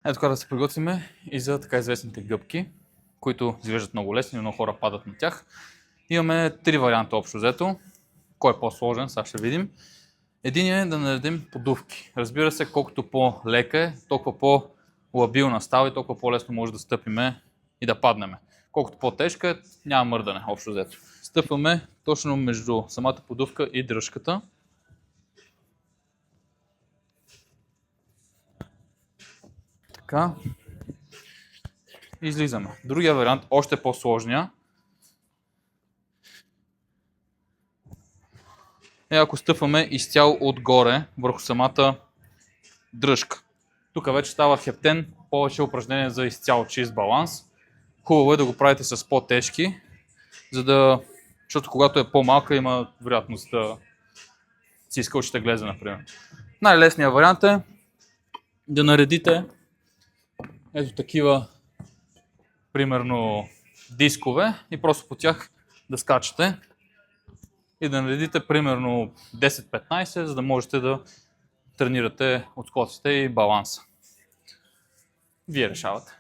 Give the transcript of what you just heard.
Ето така да се приготвиме и за така известните гъбки, които изглеждат много лесни, но много хора падат на тях. Имаме три варианта общо взето. Кой е по-сложен, сега ще видим. Единият е да наредим подувки. Разбира се, колкото по-лека е, толкова по-лабилна става и толкова по-лесно може да стъпиме и да паднеме. Колкото по-тежка е, няма мърдане общо взето. Стъпваме точно между самата подувка и дръжката. Така. Излизаме. Другия вариант, още по-сложния, е ако стъпваме изцяло отгоре върху самата дръжка. Тук вече става хептен, повече упражнение за изцяло чист баланс. Хубаво е да го правите с по-тежки, защото когато е по-малка има вероятност да си изкълчите глеза, например. Най-лесният вариант е да наредите ето такива, примерно, дискове и просто по тях да скачате и да наредите примерно 10-15, за да можете да тренирате отскоците и баланса. Вие решавате.